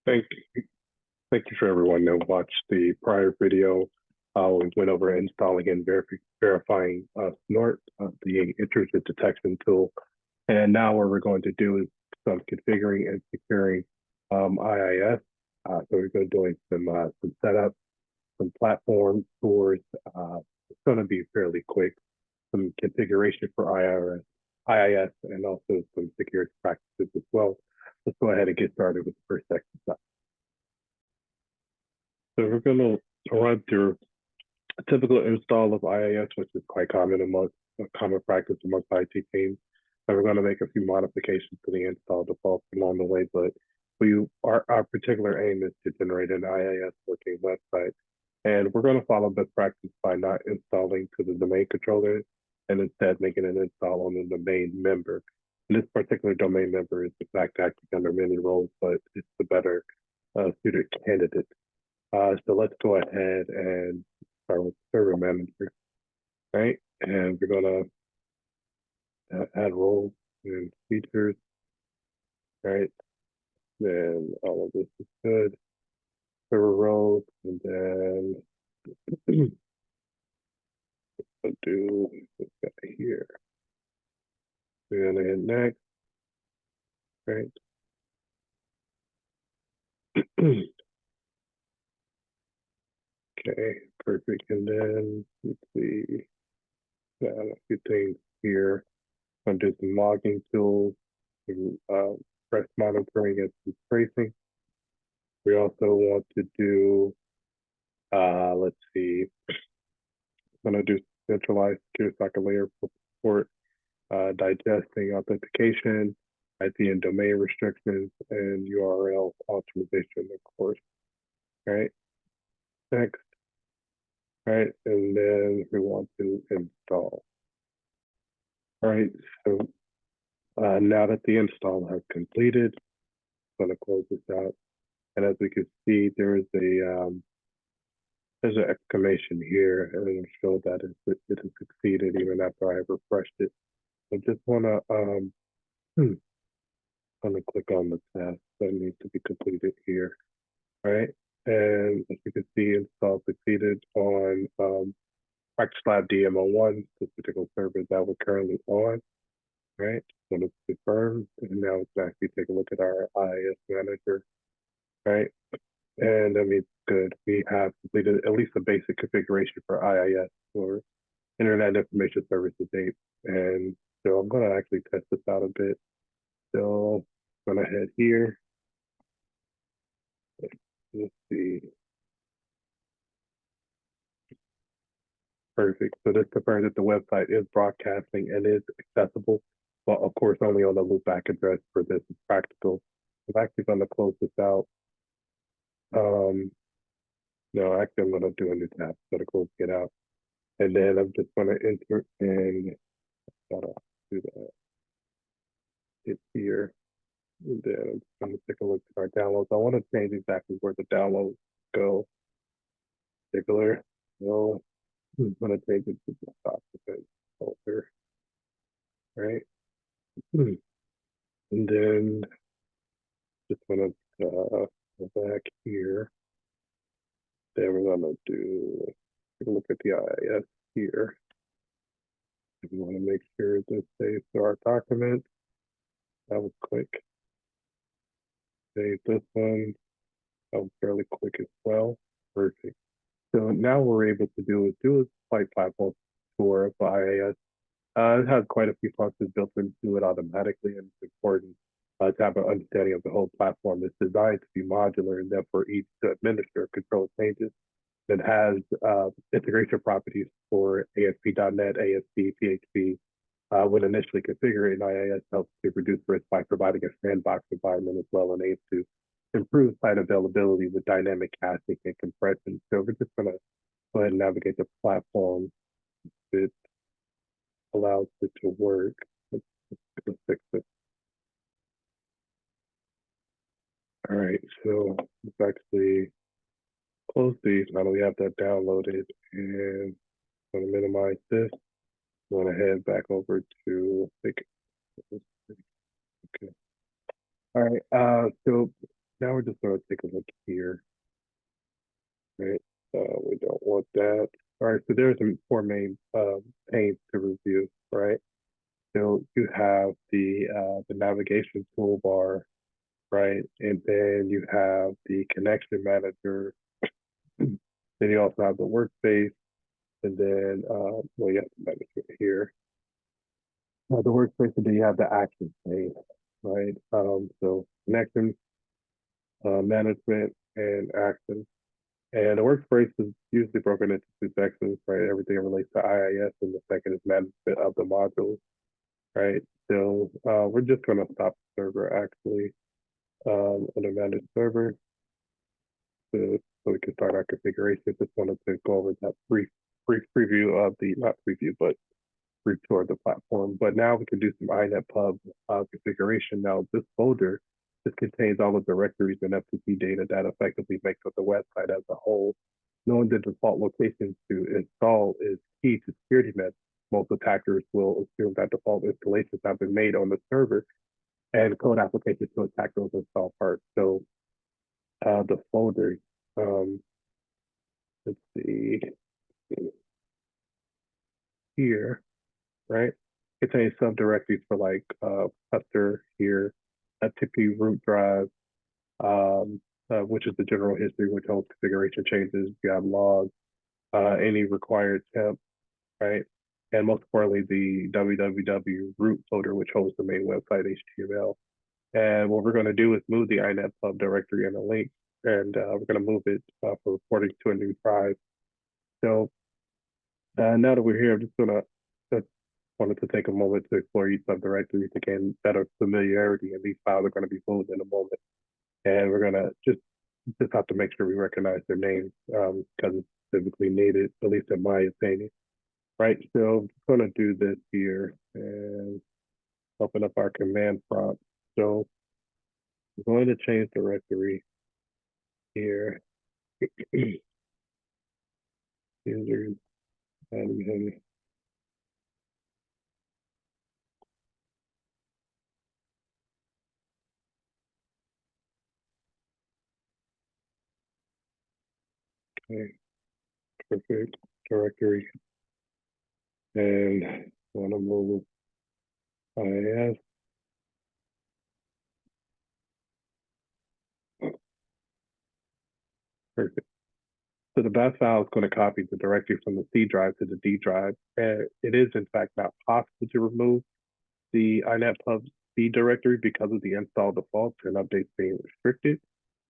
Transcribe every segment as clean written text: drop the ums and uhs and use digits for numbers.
Thank thank you for everyone that watched the prior video. We went over installing and verifying Snort, the intrusion detection tool. And now what we're going to do is some configuring and securing IIS. So we're going to do some setup, some platform tours. It's going to be fairly quick. Some configuration for IIS, and also some security practices as well. Let's go ahead and get started with the first exercise. So we're going to run through a typical install of IIS, which is quite common practice amongst IT teams. And we're going to make a few modifications to the install defaults along the way, but our particular aim is to generate an IIS working website. And we're going to follow best practice by not installing to the domain controller and instead making an install on the domain member. And this particular domain member is in fact acting under many roles, but it's the better suited candidate. So let's go ahead and start with server manager, right? And we're gonna add roles and features, right? Then all of this is good. Server roles, and then we'll do this guy here. We're gonna hit next, right? Okay, perfect. And then let's see, a few things here. I'm gonna do some logging tools, press monitoring and some tracing. We also want to do, let's see, I'm gonna do centralized secure socket layer support, digesting authentication, IP and domain restrictions, and URL authorization, of course. All right, next. All right, and then we want to install. All right, so now that the install has completed, I'm gonna close this out. And as we can see, there's an exclamation here, and it'll show that it has succeeded even after I refreshed it. I just wanna click on the task that needs to be completed here. All right, and as you can see, install succeeded on Practice Lab DMO1, this particular server that we're currently on. Right, so let's confirm, and now let's actually take a look at our IIS manager. Right, and that means good. We have completed at least a basic configuration for IIS, or Internet Information Service to date. And so I'm going to actually test this out a bit. So I'm going to head here. Let's see. Perfect. So this confirms that the website is broadcasting and is accessible, but of course only on the loopback address for this is practical. I'm actually going to close this out. No, actually I'm going to do a new tab. I'm going to close it out. And then I'm just going to enter and gotta do that. It's here. And then I'm just going to take a look at our downloads. I want to change exactly where the downloads go. Particular. So I'm going to take it to the document folder. Right. And then just going to go back here. Then we're going to take a look at the IIS here. We want to make sure this saves to our document. That was quick. Save this one. That was fairly quick as well. Perfect. So now what we're able to do a slight platform tour of IIS. It has quite a few functions built into it automatically, and it's important to have an understanding of the whole platform. It's designed to be modular, and therefore each to administer control changes. It has integration properties for ASP.NET, ASP, PHP. When initially configuring IIS helps to reduce risk by providing a sandbox environment as well, and aims to improve site availability with dynamic caching and compression. So we're just going to go ahead and navigate the platform. It allows it to work. Let's fix it. All right, so let's actually close these. Now that we have that downloaded, and I'm going to minimize this. I'm going to head back over to okay. All right, so now we're just going to take a look here, right? We don't want that. All right, so there's some four main panes to review, right? So you have the navigation toolbar, right? And then you have the connection manager. Then you also have the workspace, and then well, you have the management here. The workspace, and then you have the action pane, right? So connection, management, and action. And the workspace is usually broken into two sections, right? Everything relates to IIS, and the second is management of the modules, right? So we're just going to stop the server actually on the managed server so we can start our configuration. Just wanted to go over that brief preview of the, not preview, but brief tour of the platform. But now we can do some INET pub configuration. Now this folder, this contains all the directories and FTP data that effectively makes up the website as a whole. Knowing the default locations to install is key to security nets. Most attackers will assume that default installations have been made on the server and code applications to attack those installed parts. So the folder, um, let's see here, right? Contains subdirectories for like cluster here, FTP root drive, which is the general history, which holds configuration changes. You have logs, any required temp, right? And most importantly, the www root folder, which holds the main website HTML. And what we're going to do is move the INET pub directory and the link, and we're going to move it for reporting to a new drive. So now that we're here, I'm just going to just wanted to take a moment to explore each subdirectory to gain better familiarity, and these files are going to be moved in a moment. And we're going to just have to make sure we recognize their names because it's typically needed, at least in my opinion. Right, so I'm just going to do this here and open up our command prompt. So I'm going to change directory here. Users, admin, okay, perfect directory, and want to move IIS. Perfect. So the batch file is going to copy the directory from the C drive to the D drive. And it is in fact not possible to remove the INET pub C directory because of the install defaults and updates being restricted.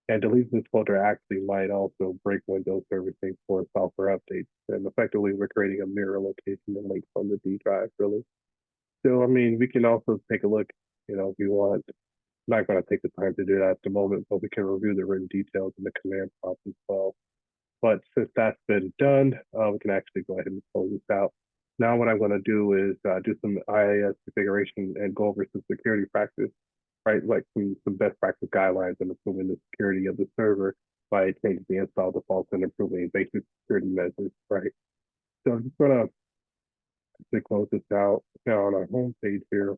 And deleting this folder actually might also break Windows servicing for software updates. And effectively, we're creating a mirror location and links on the D drive, really. So, I mean, we can also take a look, if you want. I'm not going to take the time to do that at the moment, but we can review the written details in the command prompt as well. But since that's been done, we can actually go ahead and close this out. Now what I'm going to do is do some IIS configuration and go over some security practice, right? Like some best practice guidelines and improving the security of the server by changing the install defaults and improving basic security measures, right? So I'm just going to close this out. Now on our home page here,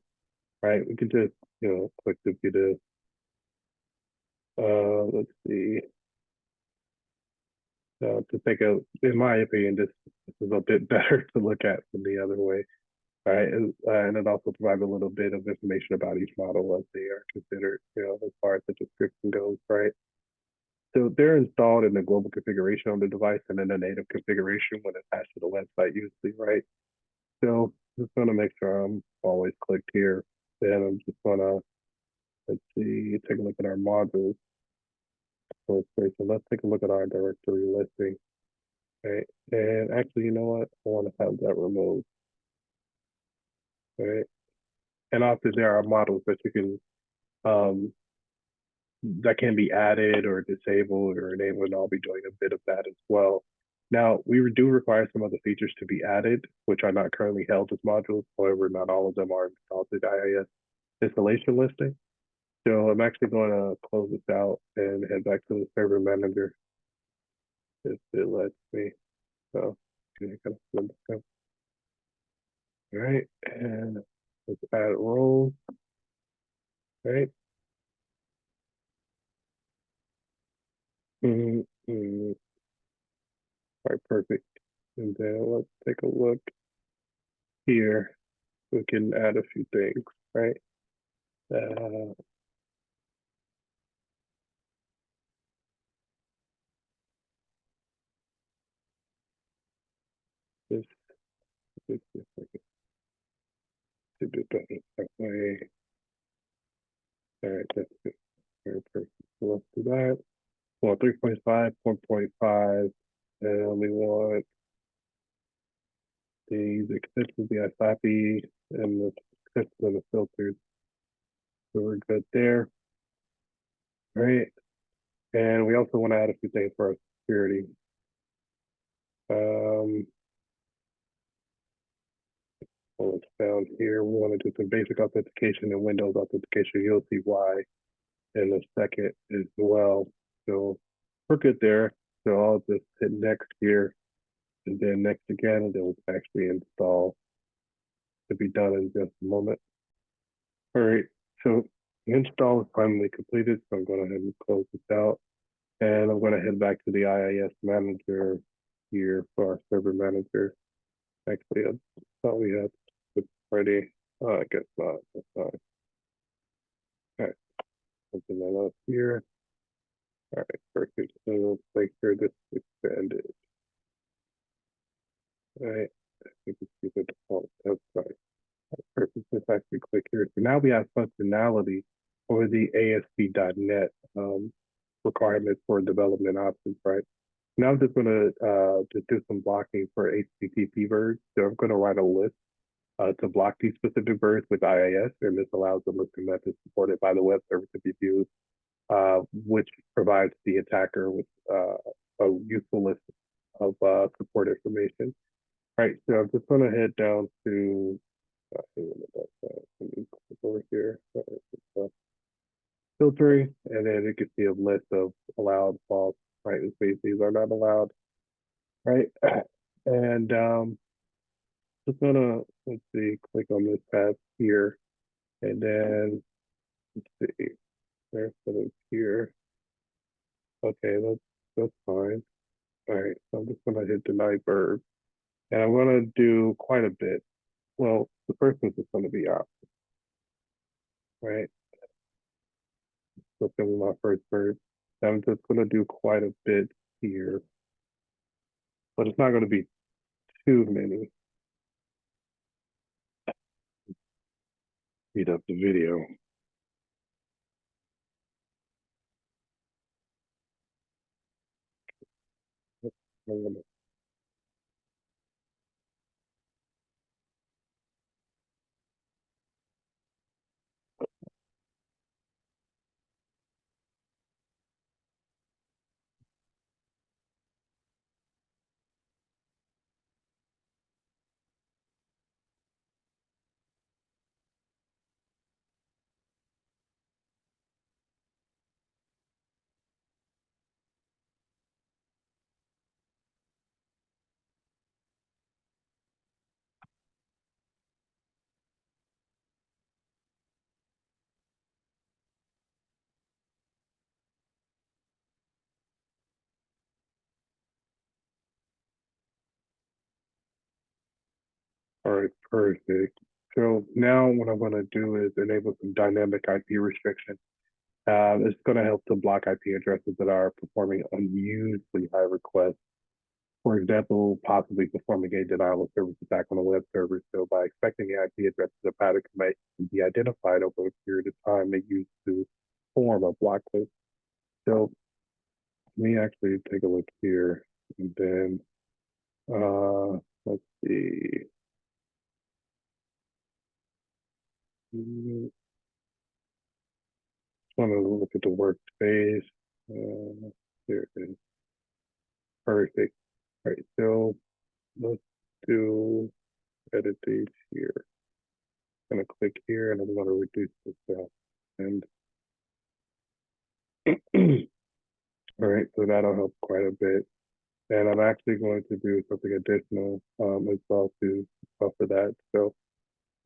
right? We can just, click to get a, let's see, to take a, in my opinion, this is a bit better to look at than the other way, right? And it also provides a little bit of information about each model as they are considered, as far as the description goes, right? So they're installed in the global configuration on the device and in the native configuration when attached to the website usually, right? So just want to make sure I'm always clicked here. Then I'm just gonna, let's see, take a look at our modules. So let's take a look at our directory listing. Right. And actually, you know what? I want to have that removed. Right. And often there are models that you can um that can be added or disabled or enabled, and I'll be doing a bit of that as well. Now, we do require some other features to be added, which are not currently held as modules. However, not all of them are installed in IIS installation listing. So I'm actually going to close this out and head back to the server manager if it lets me. So, okay, kind of, all right, and let's add roles. Right. Mm, mm, all right, perfect. And then let's take a look here. We can add a few things, right? Uh, this, this, to do it that way. All right, that's good. Very perfect. So let's do that. Well, 3.5, 4.5, and we want these extensions, the ISAPI, and the extensions of the filters. So we're good there. All right. And we also want to add a few things for our security. Um, well, it's found here. We want to do some basic authentication and Windows authentication. You'll see why in a second as well. So we're good there. So I'll just hit next here and then next again, and then we'll actually install to be done in just a moment. All right. So the install is finally completed. So I'm going to go ahead and close this out. And I'm going to head back to the IIS manager here for our server manager. Actually, I thought we had it ready. I guess not. That's fine. All right, open that up here. All right, perfect. So let's make sure this is expanded. All right, I think it's the default. That's right. Perfect. Let's actually click here. So now we have functionality for the ASP.NET requirements for development options, right? Now I'm just going to just do some blocking for HTTP verbs. So I'm going to write a list to block these specific verbs with IIS, and this allows the list of methods supported by the web service to be used, which provides the attacker with a useful list of support information. All right, so I'm just going to head down to over here, filtering, and then you can see a list of allowed, false, right? These are not allowed, right? And just gonna let's see, click on this tab here, and then let's see, there's something here. Okay, that's fine. All right, so I'm just gonna hit deny verb, and I'm gonna do quite a bit. Well, the first one's just gonna be out, right? So it's gonna be my first verb. I'm just gonna do quite a bit here, but it's not gonna be too many. Speed up the video. All right, perfect. So now what I'm going to do is enable some dynamic IP restriction. It's going to help to block IP addresses that are performing unusually high requests. For example, possibly performing a denial of service attack on a web server. So by expecting the IP addresses a pattern may be identified over a period of time, they use to form a block list. So let me actually take a look here, and then let's see. Want to look at the workspace. There it is. Perfect. All right, so let's do edit these here. I'm gonna click here and I'm gonna reduce this down. And all right, so that'll help quite a bit. And I'm actually going to do something additional as well to buffer that. So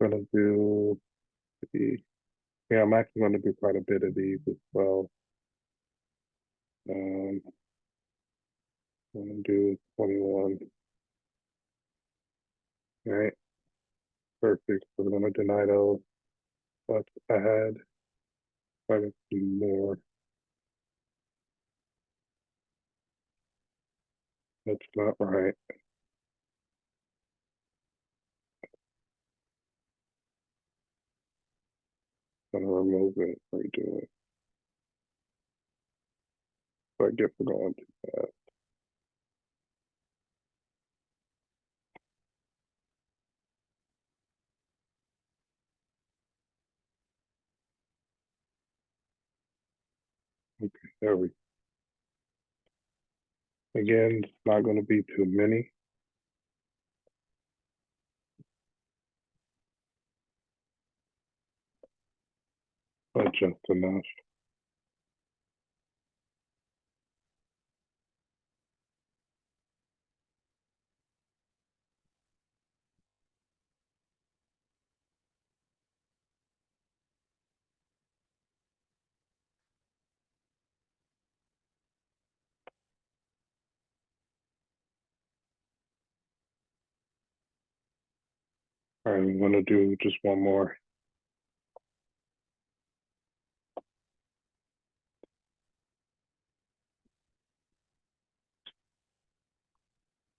I'm gonna do the yeah, I'm actually gonna do quite a bit of these as well. Um, I'm gonna do 21. All right, perfect. So we're gonna deny those. But I had quite a few more. That's not right. I'm gonna remove it, redo it. So I guess we're going to that. Okay, there we go. Again, it's not gonna be too many, but just enough. All right, I'm gonna do just one more.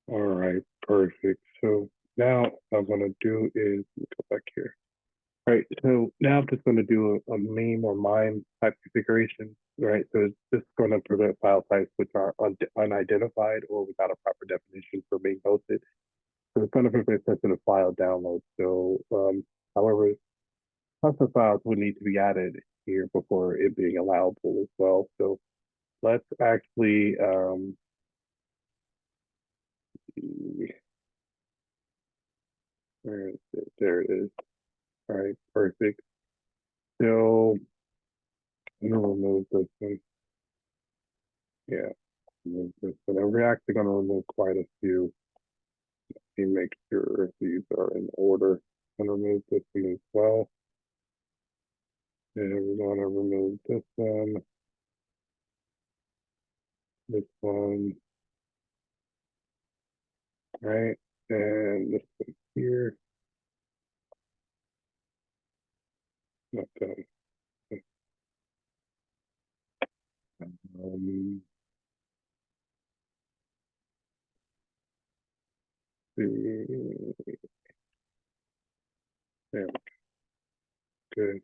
All right, perfect. So now what I'm gonna do is go back here. All right, so now I'm just gonna do a meme or mime type configuration, right? So it's just gonna prevent file types which are unidentified or without a proper definition for being hosted. So it's gonna prevent sensitive file download. So, however, custom files would need to be added here before it being allowable as well. So let's actually, where is it? There it is. All right, perfect. So I'm gonna remove this one. Yeah, remove this one. And we're actually gonna remove quite a few to make sure these are in order. I'm gonna remove this one as well. And we're gonna remove this one, right? And this one here. Not done. Um, there, good.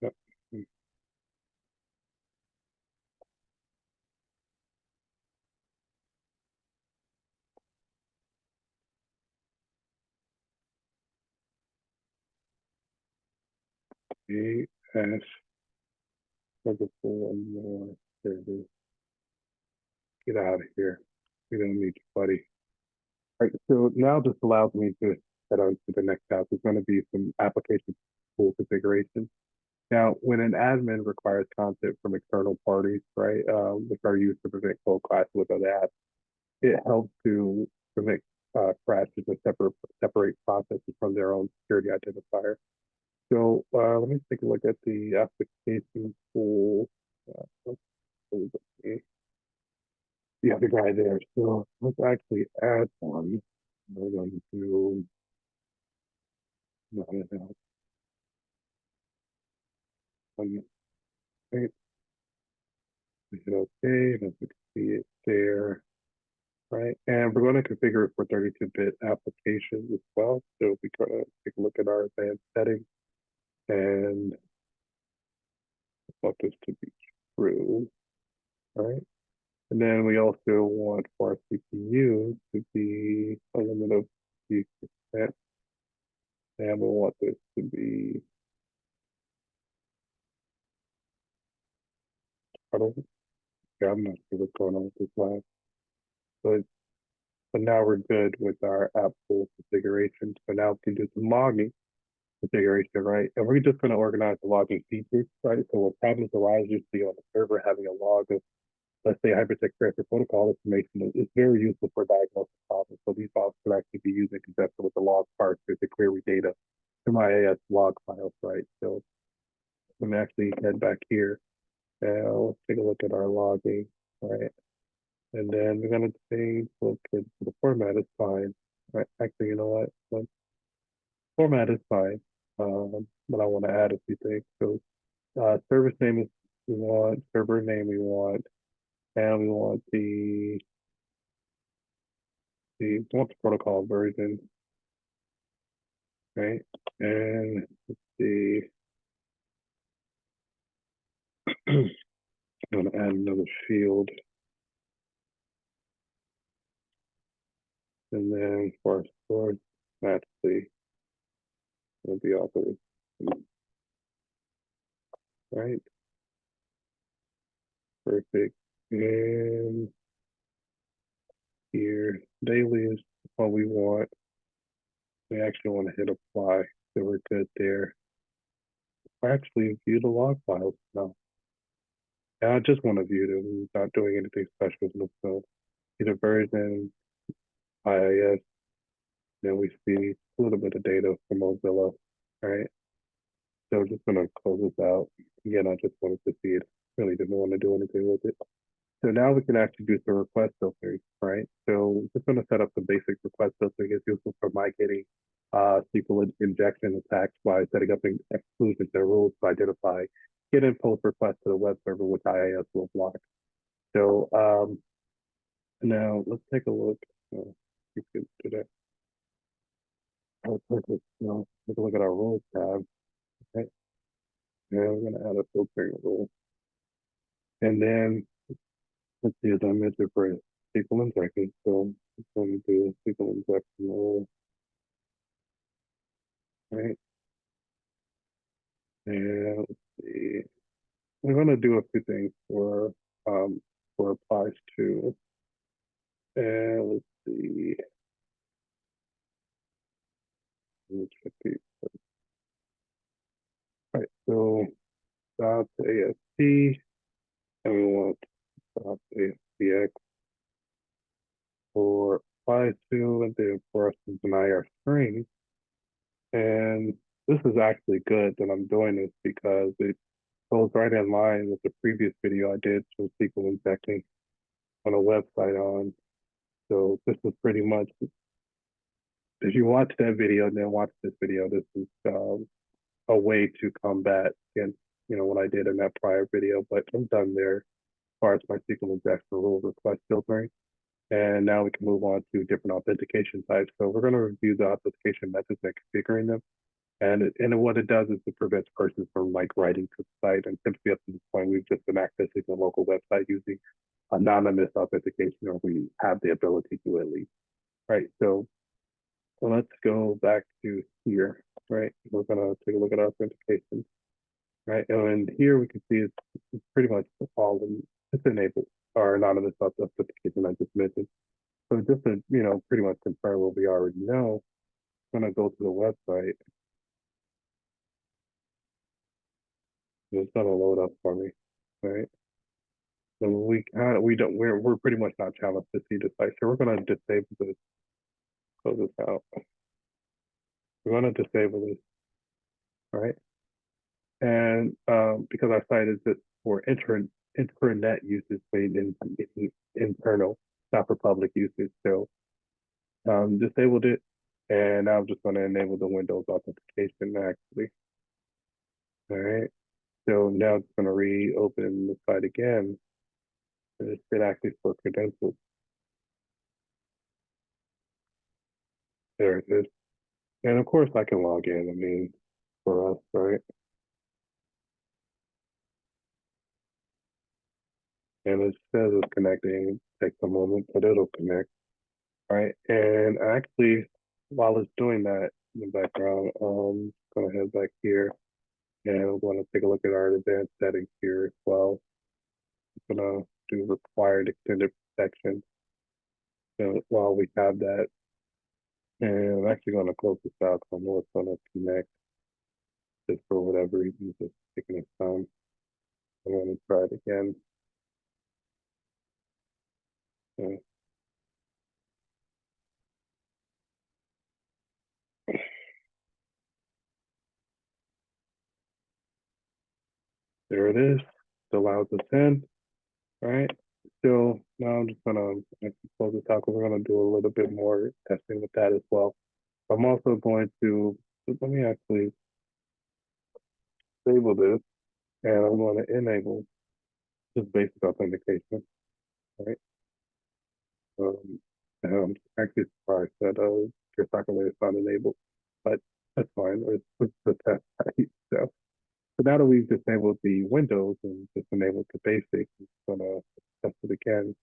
Yep. AS, looking for one more. There it is. Get out of here. We don't need you, buddy. All right, so now this allows me to head on to the next task. It's going to be some application tool configuration. Now, when an admin requires content from external parties, right, which are used to prevent cold clashes with other apps, it helps to prevent crashes and separate processes from their own security identifier. So let me take a look at the application tool. Let's see. The other guy there. So let's actually add one. We're going to do not enough. One, right, we hit OK. Let's see it there. Right, and we're going to configure it for 32-bit applications as well. So we're going to take a look at our advanced settings and want this to be true. All right. And then we also want for our CPU to be a limit of 50%. And we want this to be, I don't, yeah, I'm not sure what's going on with this last, but, but now we're good with our app pool configuration. So now we can do some logging configuration, right? And we're just going to organize the logging features, right? So when problems arise, usually on the server, having a log of, let's say, hypertext transfer protocol information is very useful for diagnosing problems. So these files could actually be used in conjunction with the log parts to query data to my AS log files, right? So let me actually head back here. Let's take a look at our logging. right? And then we're gonna change location. The format is fine, right? Actually, you know what? Format is fine. But I want to add a few things. So, service name is we want, server name we want, and we want the protocol version, right? And let's see, I'm gonna add another field, and then for our source, that's the author, right? Perfect. And here, daily is what we want. We actually want to hit apply, so we're good there. I actually view the log files now. And I just want to view them. I'm not doing anything special with them. So either version, IIS, then we see a little bit of data from Mozilla, right? So I'm just gonna close this out. Again, I just wanted to see it. Really didn't want to do anything with it. So now we can actually do some request filtering, right? So we're just gonna set up the basic request filtering. It's useful for my getting SQL injection attacks by setting up an exclusions and rules to identify get and post requests to the web server, which IIS will block. So now let's take a look. You can do that. Take a look at our rules tab. Okay. And we're gonna add a filtering rule. And then let's see, as I mentioned for SQL injection. So I'm going to do a SQL injection rule, right? And let's see. We're gonna do a few things for applies to. And let's see. Let me check these. All right, so dot ASP, and we want dot ASPX for applies to, and then for us to deny our string. And this is actually good that I'm doing this because it goes right in line with the previous video I did for SQL injecting on a website on. So this is pretty much, if you watch that video and then watch this video, this is a way to combat against, what I did in that prior video, but I'm done there as far as my SQL injection rule request filtering. And now we can move on to different authentication types. So we're going to review the authentication methods and configuring them. And what it does is it prevents persons from like writing to the site. And typically up to this point, we've just been accessing the local website using anonymous authentication, or we have the ability to at least. Right. So let's go back to here. Right. We're gonna take a look at authentication. Right. And here we can see it's pretty much all it's enabled our anonymous authentication I just mentioned. So just to pretty much confirm what we already know, I'm gonna go to the website. It's gonna load up for me, right? So we're pretty much not challenged to see the site. So we're gonna disable this, close this out. We're gonna disable this, right? And because our site is just for intranet usage, made in internal, not for public usage. So disabled it, and I'm just gonna enable the Windows authentication actually. All right. So now it's gonna reopen the site again. And it's been actually for credentials. There it is. And of course I can log in, I mean, for us, right? And it says it's connecting, it takes a moment, but it'll connect, right? And actually, while it's doing that in the background, gonna head back here and we're gonna take a look at our advanced settings here as well. I'm gonna do required extended protection. So while we have that, and I'm actually gonna close this out because I know it's gonna connect just for whatever reason, it's just taking its time. I'm gonna try it again. Yeah, there it is. It allows us in, right? still, now I'm just gonna close this out because we're gonna do a little bit more testing with that as well. I'm also going to, let me actually disable this, and I'm going to enable just basic authentication, right? I'm actually surprised that your calculator is not enabled, but that's fine. It's the test, right? So now that we've disabled the Windows and just enabled the basic, I'm gonna test it again.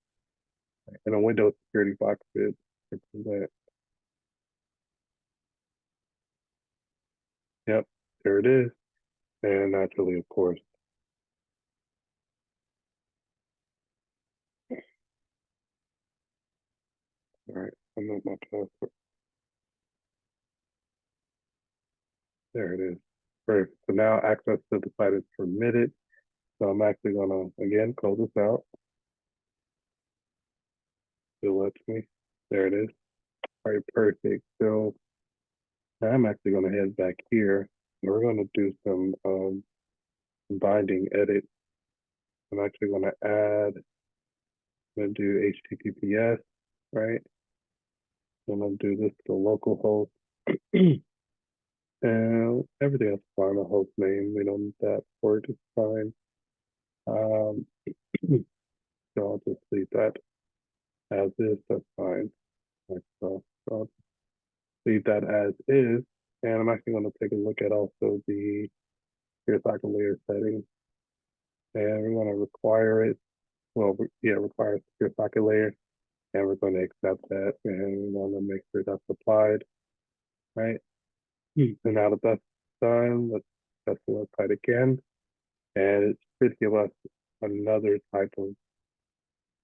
And a Windows security box should present. Yep, there it is. And naturally, of course, all right, I know my password. There it is. Perfect. So now access to the site is permitted. So I'm actually gonna again close this out. Still lets me. There it is. All right, perfect. So now I'm actually gonna head back here. We're gonna do some binding edit. I'm actually gonna add. I'm gonna do HTTPS, right? I'm gonna do this to local host. And everything else is fine. The host name, we don't need that. Port is fine. Um, so I'll just leave that as is. That's fine. So I'll leave that as is. And I'm actually going to take a look at also the secure socket layer settings. And we're going to require it. Well, yeah, require secure socket layer. And we're going to accept that. And we want to make sure that's applied, right? And now that that's done, let's test the website again. And it should give us another type of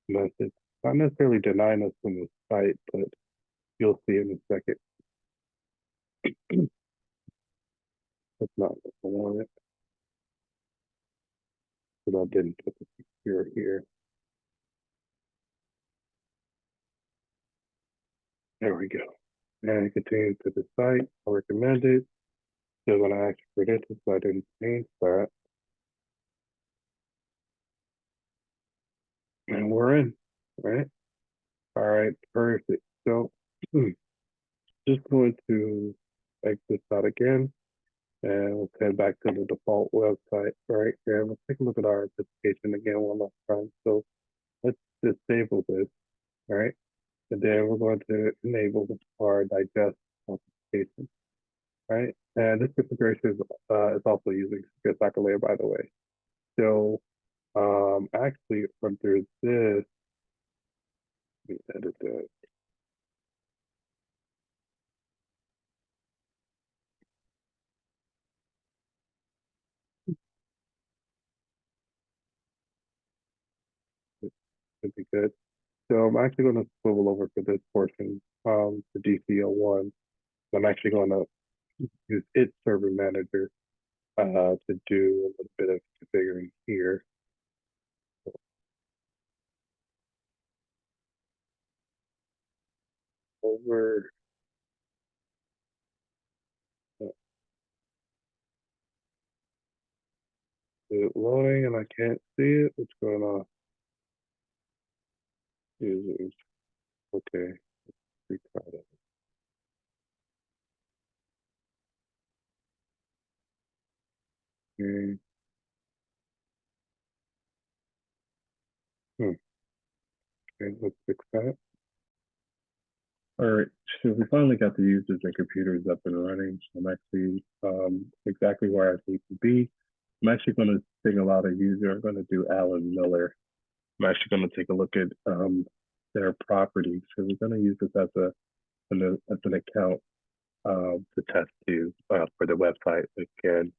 message. Not necessarily denying us from the site, but you'll see in a second. That's not what I wanted. But I didn't put the secure here. There we go. And continue to the site. I recommend it. Still gonna ask for this, so I didn't change that. And we're in, right? All right, perfect. So just going to exit out again. And we'll head back to the default website, right? And we'll take a look at our authentication again one last time. So let's disable this, right? And then we're going to enable our digest authentication, right? And this configuration is also using secure socket layer, by the way. So actually under this, let me edit that. It should be good. So I'm actually going to swivel over for this portion, the DCO1. I'm actually going to use its server manager to do a little bit of configuring here. So over uh, loading and I can't see it. What's going on? Users. Okay. Retry that. Okay. Hmm. Okay, let's fix that. All right, so we finally got the users and computers up and running. So I'm actually exactly where I need to be. I'm actually going to single out a user. I'm going to do Alan Miller. I'm actually going to take a look at their properties. So we're going to use this as an account to test to for the website again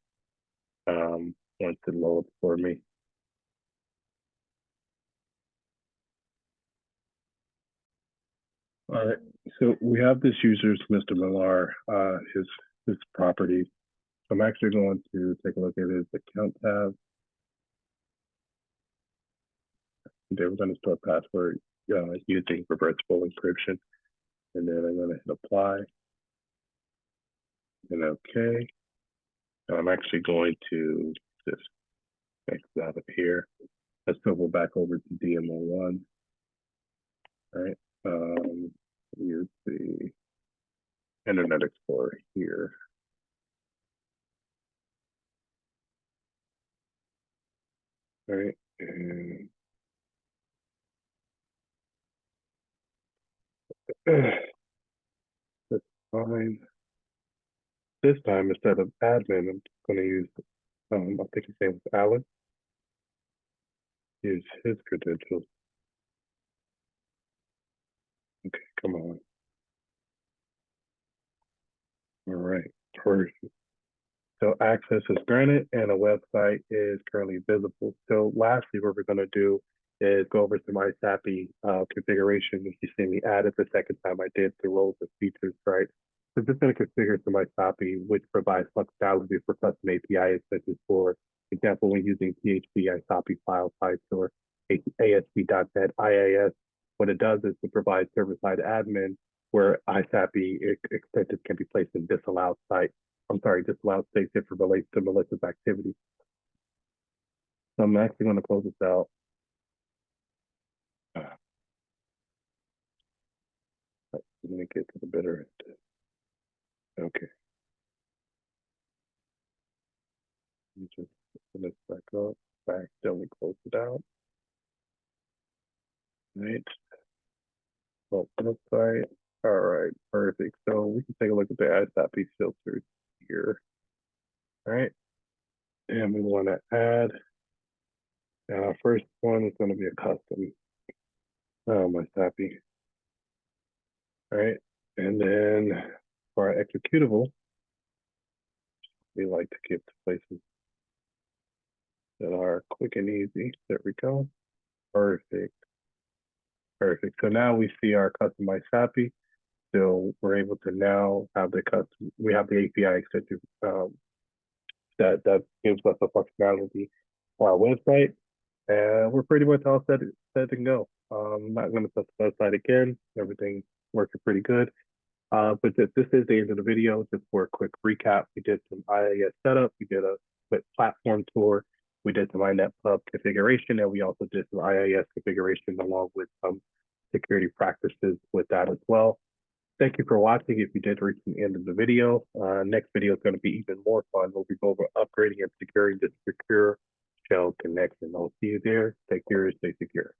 once it loads for me. All right, so we have this user's Mr. Millar, his properties. So I'm actually going to take a look at his account tab. Today we're going to store password using reversible encryption. And then I'm going to hit apply and okay. And I'm actually going to just exit out of here. Let's swivel back over to DMO1. All right. Use the Internet Explorer here. All right. And that's fine. This time, instead of admin, I'm going to use, I think his name was Alan. Use his credentials. Okay, come on. All right, perfect. So access is granted and a website is currently visible. So lastly, what we're going to do is go over to my SAPI configuration, which you see me added the second time I did the roles and features, right? So just going to configure to my SAPI, which provides functionality for custom APIs, such as, for example, when using PHP, SAPI file types, or ASP.NET IIS. What it does is to provide server-side admin where ISAPI extensions can be placed in disallowed site. Disallowed states if it relates to malicious activity. So I'm actually going to close this out. Let me get to the bitter end. Okay. Let me just open this back up. I accidentally closed it out. Right. Open site. All right. Perfect. So we can take a look at the ISAPI filters here. All right. And we want to add. And our first one is going to be a custom ISAPI. All right. And then for our executable, we like to get to places that are quick and easy. There we go. Perfect. Perfect. So now we see our customized SAPI. So we're able to now have we have the API extension that gives us a functionality for our website. And we're pretty much all set and go. I'm not going to touch the website again. Everything's working pretty good. But this is the end of the video. Just for a quick recap, we did some IIS setup, we did a quick platform tour, we did some INetPub configuration, and we also did some IIS configuration along with some security practices with that as well. Thank you for watching. If you did reach the end of the video, next video is going to be even more fun. We'll be over upgrading and securing the secure shell connection. I'll see you there. Take care. Stay secure.